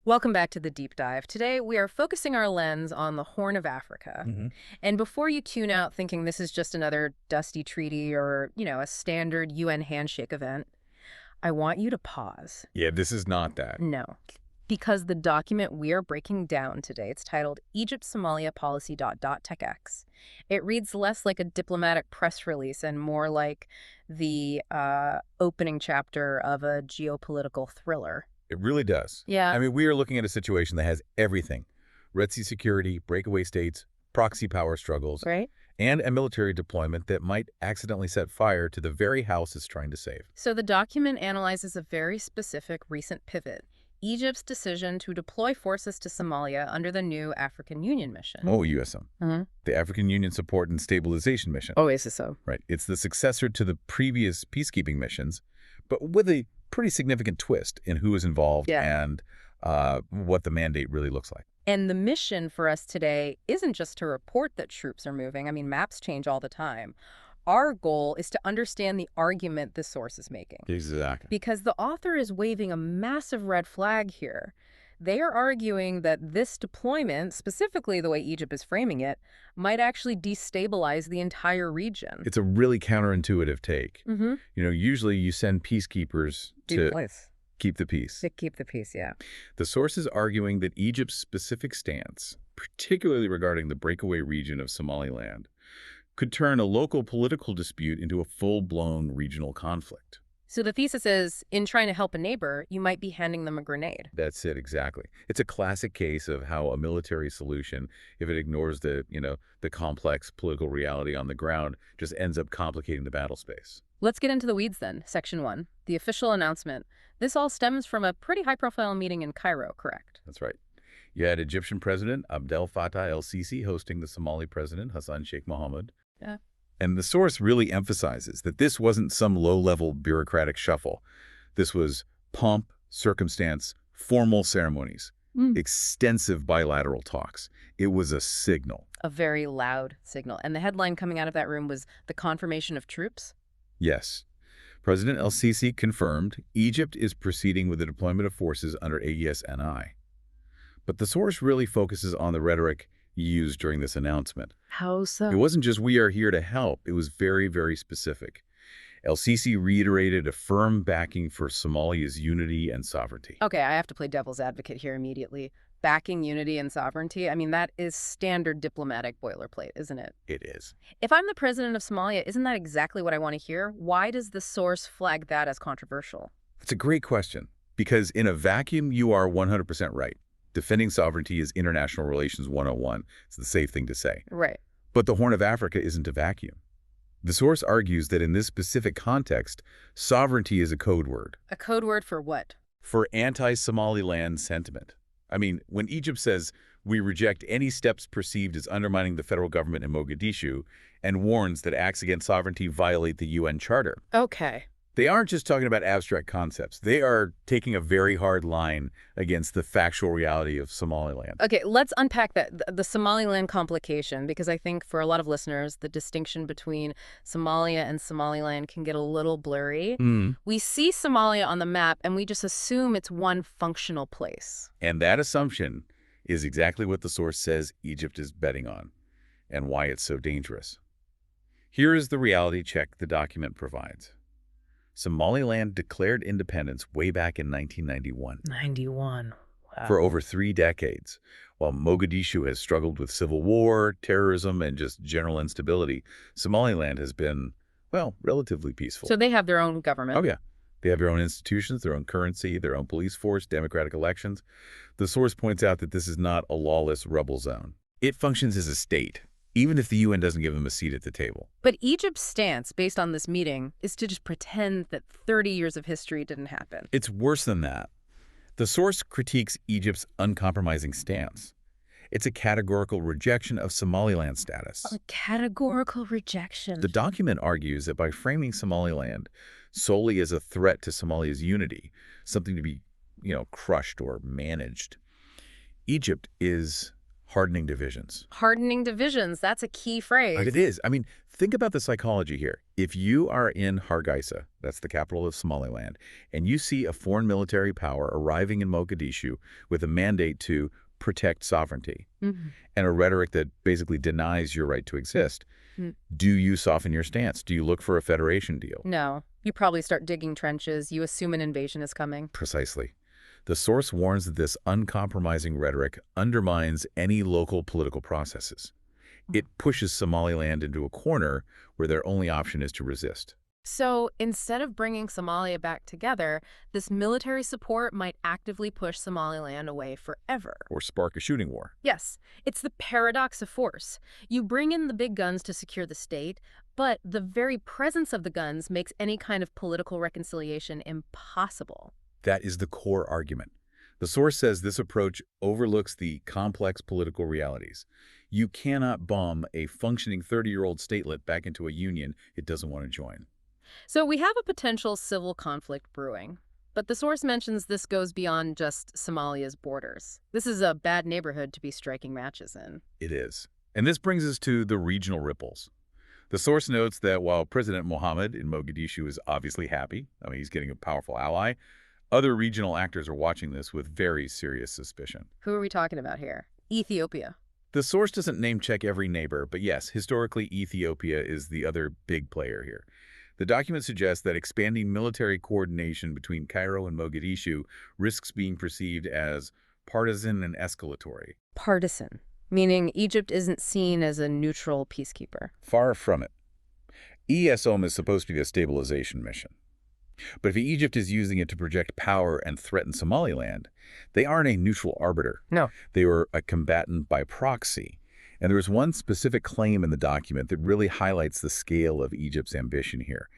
Welcome back to the deep dive. Today, we are focusing our lens on the Horn of Africa. And before you tune out thinking this is just another dusty treaty or, a standard UN handshake event, I want you to pause. Yeah, this is not that. No, because the document we are breaking down today, it's titled Egypt-Somalia Policy ... TechX. It reads less like a diplomatic press release and more like the opening chapter of a geopolitical thriller. It really does. Yeah. I mean, we are looking at a situation that has everything. Red Sea security, breakaway states, proxy power struggles, Right? and a military deployment that might accidentally set fire to the very house it's trying to save. So the document analyzes a very specific recent pivot, Egypt's decision to deploy forces to Somalia under the new African Union mission. Oh, USM. The African Union Support and Stabilization Mission. Oh, is it so? Right. It's the successor to the previous peacekeeping missions, but with a pretty significant twist in who is involved and what the mandate really looks like. And the mission for us today isn't just to report that troops are moving. I mean, maps change all the time. Our goal is to understand the argument the source is making. Exactly. Because the author is waving a massive red flag here. They are arguing that this deployment, specifically the way Egypt is framing it, might actually destabilize the entire region. It's a really counterintuitive take. Usually you send peacekeepers to keep the peace. To keep the peace, yeah. The source is arguing that Egypt's specific stance, particularly regarding the breakaway region of Somaliland, could turn a local political dispute into a full-blown regional conflict. So the thesis is, in trying to help a neighbor, you might be handing them a grenade. That's it, exactly. It's a classic case of how a military solution, if it ignores the complex political reality on the ground, just ends up complicating the battle space. Let's get into the weeds then. Section 1, the official announcement. This all stems from a pretty high-profile meeting in Cairo, correct? That's right. You had Egyptian President Abdel Fattah el-Sisi hosting the Somali President Hassan Sheikh Mohammed. Yeah. And the source really emphasizes that this wasn't some low-level bureaucratic shuffle. This was pomp, circumstance, formal ceremonies, extensive bilateral talks. It was a signal. A very loud signal. And the headline coming out of that room was the confirmation of troops? Yes. President el-Sisi confirmed Egypt is proceeding with the deployment of forces under AES-NI. But the source really focuses on the rhetoric used during this announcement. How so? It wasn't just "we are here to help." It was very, very specific. El-Sisi reiterated a firm backing for Somalia's unity and sovereignty. Okay, I have to play devil's advocate here immediately. Backing unity and sovereignty, I mean, that is standard diplomatic boilerplate, isn't it? It is. If I'm the president of Somalia, isn't that exactly what I want to hear? Why does the source flag that as controversial? It's a great question, because in a vacuum, you are 100% right. Defending sovereignty is international relations 101. It's the safe thing to say. Right. But the Horn of Africa isn't a vacuum. The source argues that in this specific context, sovereignty is a code word. A code word for what? For anti-Somaliland sentiment. I mean, when Egypt says, "we reject any steps perceived as undermining the federal government in Mogadishu," and warns that acts against sovereignty violate the UN Charter. Okay. They aren't just talking about abstract concepts. They are taking a very hard line against the factual reality of Somaliland. Okay, let's unpack that, the Somaliland complication, because I think for a lot of listeners, the distinction between Somalia and Somaliland can get a little blurry. We see Somalia on the map, and we just assume it's one functional place. And that assumption is exactly what the source says Egypt is betting on, and why it's so dangerous. Here is the reality check the document provides. Somaliland declared independence way back in 1991. 91. Wow. For over 3 decades. While Mogadishu has struggled with civil war, terrorism, and just general instability, Somaliland has been, well, relatively peaceful. So they have their own government. Oh, yeah. They have their own institutions, their own currency, their own police force, democratic elections. The source points out that this is not a lawless rebel zone. It functions as a state, even if the UN doesn't give them a seat at the table. But Egypt's stance, based on this meeting, is to just pretend that 30 years of history didn't happen. It's worse than that. The source critiques Egypt's uncompromising stance. It's a categorical rejection of Somaliland status. A categorical rejection. The document argues that by framing Somaliland solely as a threat to Somalia's unity, something to be, crushed or managed, Egypt is Hardening divisions. Hardening divisions, that's a key phrase. It is. I mean, think about the psychology here. If you are in Hargeisa, that's the capital of Somaliland, and you see a foreign military power arriving in Mogadishu with a mandate to protect sovereignty Mhm. and a rhetoric that basically denies your right to exist, Mm. do you soften your stance? Do you look for a federation deal? No, you probably start digging trenches. You assume an invasion is coming. Precisely. The source warns that this uncompromising rhetoric undermines any local political processes. It pushes Somaliland into a corner where their only option is to resist. So instead of bringing Somalia back together, this military support might actively push Somaliland away forever. Or spark a shooting war. Yes, it's the paradox of force. You bring in the big guns to secure the state, but the very presence of the guns makes any kind of political reconciliation impossible. That is the core argument. The source says this approach overlooks the complex political realities. You cannot bomb a functioning 30-year-old statelet back into a union it doesn't want to join. So we have a potential civil conflict brewing. But the source mentions this goes beyond just Somalia's borders. This is a bad neighborhood to be striking matches in. It is. And this brings us to the regional ripples. The source notes that while President Mohammed in Mogadishu is obviously happy, I mean, he's getting a powerful ally, other regional actors are watching this with very serious suspicion. Who are we talking about here? Ethiopia. The source doesn't name-check every neighbor, but yes, historically Ethiopia is the other big player here. The document suggests that expanding military coordination between Cairo and Mogadishu risks being perceived as partisan and escalatory. Partisan, meaning Egypt isn't seen as a neutral peacekeeper. Far from it. ESOM is supposed to be a stabilization mission. But if Egypt is using it to project power and threaten Somaliland, they aren't a neutral arbiter. No. They were a combatant by proxy. And there is one specific claim in the document that really highlights the scale of Egypt's ambition here.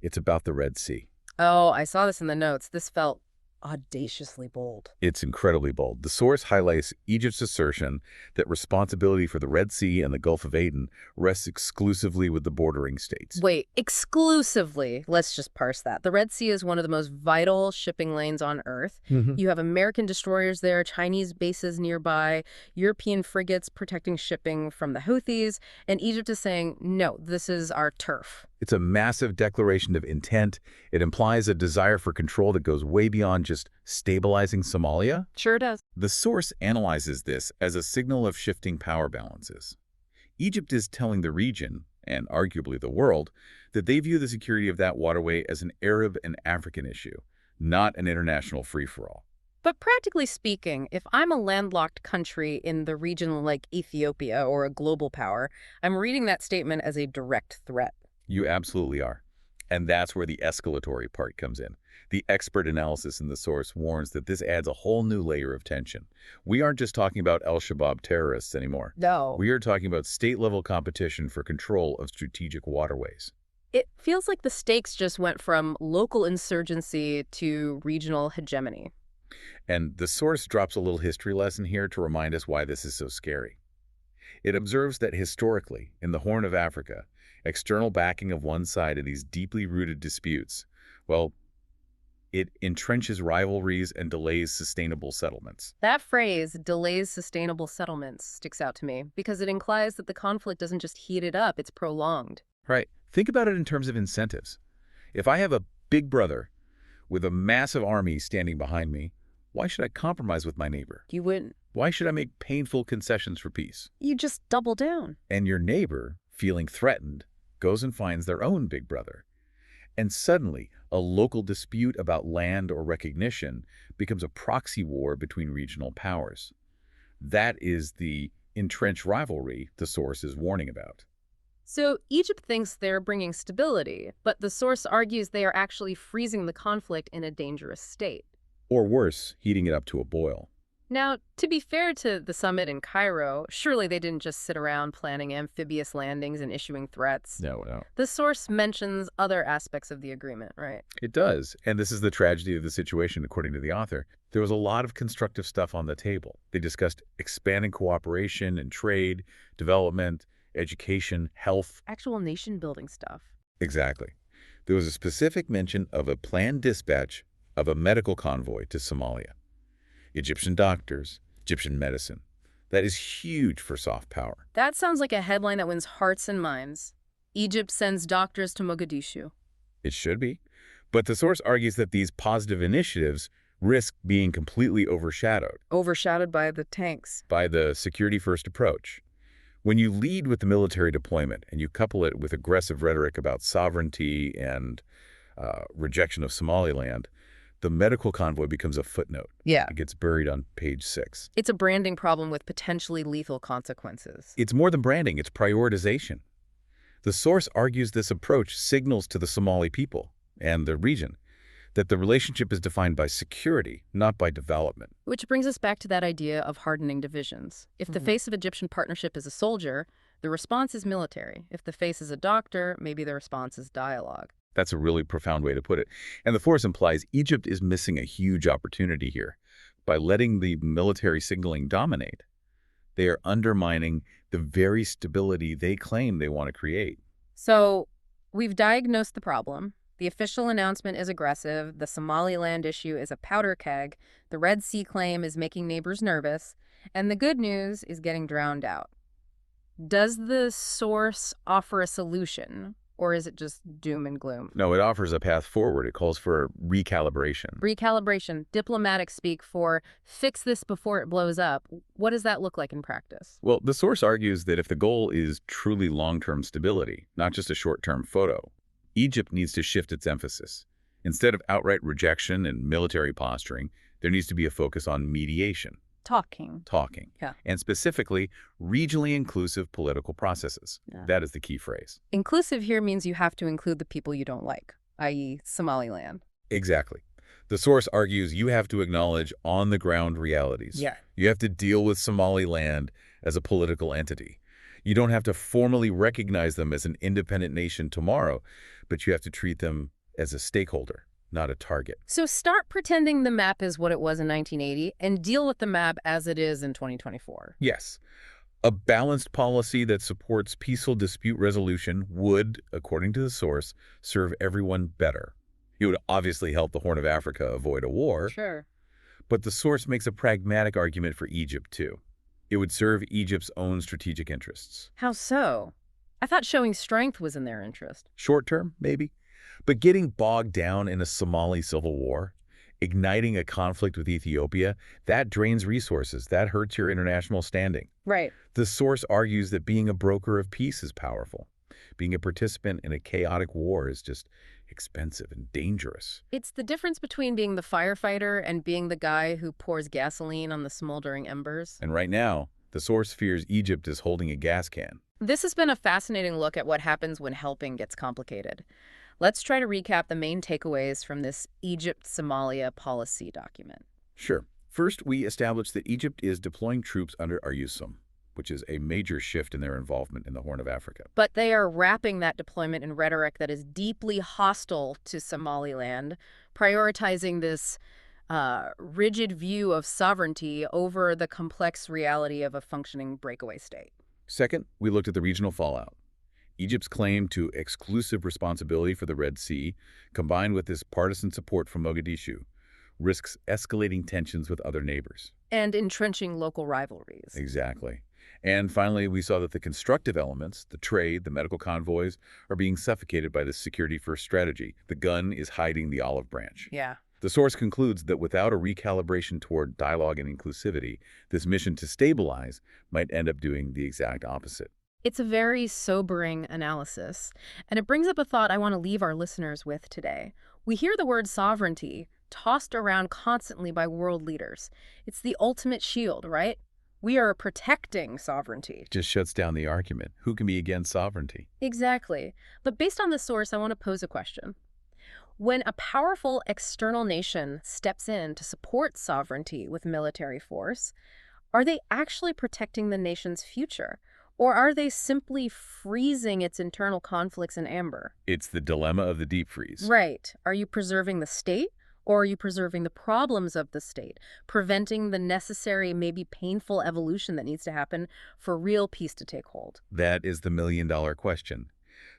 It's about the Red Sea. Oh, I saw this in the notes. This felt audaciously bold. It's incredibly bold. The source highlights Egypt's assertion that responsibility for the Red Sea and the Gulf of Aden rests exclusively with the bordering states. Wait, exclusively? Let's just parse that. The Red Sea is one of the most vital shipping lanes on Earth. You have American destroyers there, Chinese bases nearby, European frigates protecting shipping from the Houthis, and Egypt is saying, no, this is our turf. It's a massive declaration of intent. It implies a desire for control that goes way beyond just stabilizing Somalia. Sure does. The source analyzes this as a signal of shifting power balances. Egypt is telling the region, and arguably the world, that they view the security of that waterway as an Arab and African issue, not an international free-for-all. But practically speaking, if I'm a landlocked country in the region like Ethiopia or a global power, I'm reading that statement as a direct threat. You absolutely are. And that's where the escalatory part comes in. The expert analysis in the source warns that this adds a whole new layer of tension. We aren't just talking about al-Shabaab terrorists anymore. No. We are talking about state-level competition for control of strategic waterways. It feels like the stakes just went from local insurgency to regional hegemony. And the source drops a little history lesson here to remind us why this is so scary. It observes that historically, in the Horn of Africa, external backing of one side in these deeply rooted disputes, well, it entrenches rivalries and delays sustainable settlements. That phrase, delays sustainable settlements, sticks out to me because it implies that the conflict doesn't just heat it up, it's prolonged. Right. Think about it in terms of incentives. If I have a big brother with a massive army standing behind me, why should I compromise with my neighbor? You wouldn't. Why should I make painful concessions for peace? You just double down. And your neighbor, feeling threatened, goes and finds their own big brother. And suddenly, a local dispute about land or recognition becomes a proxy war between regional powers. That is the entrenched rivalry the source is warning about. So Egypt thinks they're bringing stability, but the source argues they are actually freezing the conflict in a dangerous state. Or worse, heating it up to a boil. Now, to be fair to the summit in Cairo, surely they didn't just sit around planning amphibious landings and issuing threats. No. The source mentions other aspects of the agreement, right? It does, and this is the tragedy of the situation, according to the author. There was a lot of constructive stuff on the table. They discussed expanding cooperation and trade, development, education, health. Actual nation-building stuff. Exactly. There was a specific mention of a planned dispatch of a medical convoy to Somalia. Egyptian doctors, Egyptian medicine. That is huge for soft power. That sounds like a headline that wins hearts and minds. Egypt sends doctors to Mogadishu. It should be. But the source argues that these positive initiatives risk being completely overshadowed Overshadowed by the tanks. by the security-first approach. When you lead with the military deployment and you couple it with aggressive rhetoric about sovereignty and rejection of Somaliland, the medical convoy becomes a footnote. Yeah. It gets buried on page 6. It's a branding problem with potentially lethal consequences. It's more than branding, it's prioritization. The source argues this approach signals to the Somali people and the region that the relationship is defined by security, not by development. Which brings us back to that idea of hardening divisions. If the face of Egyptian partnership is a soldier, the response is military. If the face is a doctor, maybe the response is dialogue. That's a really profound way to put it. And the force implies Egypt is missing a huge opportunity here. By letting the military signaling dominate, they are undermining the very stability they claim they want to create. So we've diagnosed the problem. The official announcement is aggressive. The Somaliland issue is a powder keg. The Red Sea claim is making neighbors nervous. And the good news is getting drowned out. Does the source offer a solution, or is it just doom and gloom? No, it offers a path forward. It calls for recalibration. Recalibration, diplomatic speak for fix this before it blows up. What does that look like in practice? Well, the source argues that if the goal is truly long-term stability, not just a short-term photo, Egypt needs to shift its emphasis. Instead of outright rejection and military posturing, there needs to be a focus on mediation. Talking. Yeah. And specifically, regionally inclusive political processes. Yeah. That is the key phrase. Inclusive here means you have to include the people you don't like, i.e. Somaliland. Exactly. The source argues you have to acknowledge on-the-ground realities. Yeah. You have to deal with Somaliland as a political entity. You don't have to formally recognize them as an independent nation tomorrow, but you have to treat them as a stakeholder, not a target. So start pretending the map is what it was in 1980 and deal with the map as it is in 2024. Yes. A balanced policy that supports peaceful dispute resolution would, according to the source, serve everyone better. It would obviously help the Horn of Africa avoid a war. Sure. But the source makes a pragmatic argument for Egypt, too. It would serve Egypt's own strategic interests. How so? I thought showing strength was in their interest. Short term, maybe. But getting bogged down in a Somali civil war, igniting a conflict with Ethiopia, that drains resources. That hurts your international standing. Right. The source argues that being a broker of peace is powerful. Being a participant in a chaotic war is just expensive and dangerous. It's the difference between being the firefighter and being the guy who pours gasoline on the smoldering embers. And right now, the source fears Egypt is holding a gas can. This has been a fascinating look at what happens when helping gets complicated. Let's try to recap the main takeaways from this Egypt-Somalia policy document. Sure. First, we established that Egypt is deploying troops under AUSUM, which is a major shift in their involvement in the Horn of Africa. But they are wrapping that deployment in rhetoric that is deeply hostile to Somaliland, prioritizing this rigid view of sovereignty over the complex reality of a functioning breakaway state. Second, we looked at the regional fallout. Egypt's claim to exclusive responsibility for the Red Sea, combined with this partisan support from Mogadishu, risks escalating tensions with other neighbors. And entrenching local rivalries. Exactly. And finally, we saw that the constructive elements, the trade, the medical convoys, are being suffocated by this security-first strategy. The gun is hiding the olive branch. Yeah. The source concludes that without a recalibration toward dialogue and inclusivity, this mission to stabilize might end up doing the exact opposite. It's a very sobering analysis, and it brings up a thought I want to leave our listeners with today. We hear the word sovereignty tossed around constantly by world leaders. It's the ultimate shield, right? We are protecting sovereignty. Just shuts down the argument. Who can be against sovereignty? Exactly. But based on this source, I want to pose a question. When a powerful external nation steps in to support sovereignty with military force, are they actually protecting the nation's future? Or are they simply freezing its internal conflicts in amber? It's the dilemma of the deep freeze. Right. Are you preserving the state? Or are you preserving the problems of the state, preventing the necessary, maybe painful evolution that needs to happen for real peace to take hold? That is the million-dollar question.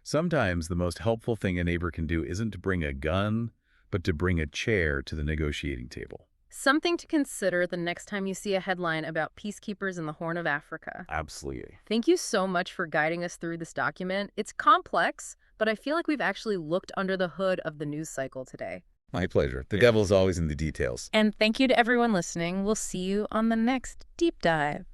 Sometimes the most helpful thing a neighbor can do isn't to bring a gun, but to bring a chair to the negotiating table. Something to consider the next time you see a headline about peacekeepers in the Horn of Africa. Absolutely. Thank you so much for guiding us through this document. It's complex, but I feel like we've actually looked under the hood of the news cycle today. My pleasure. The devil's always in the details. And thank you to everyone listening. We'll see you on the next Deep Dive.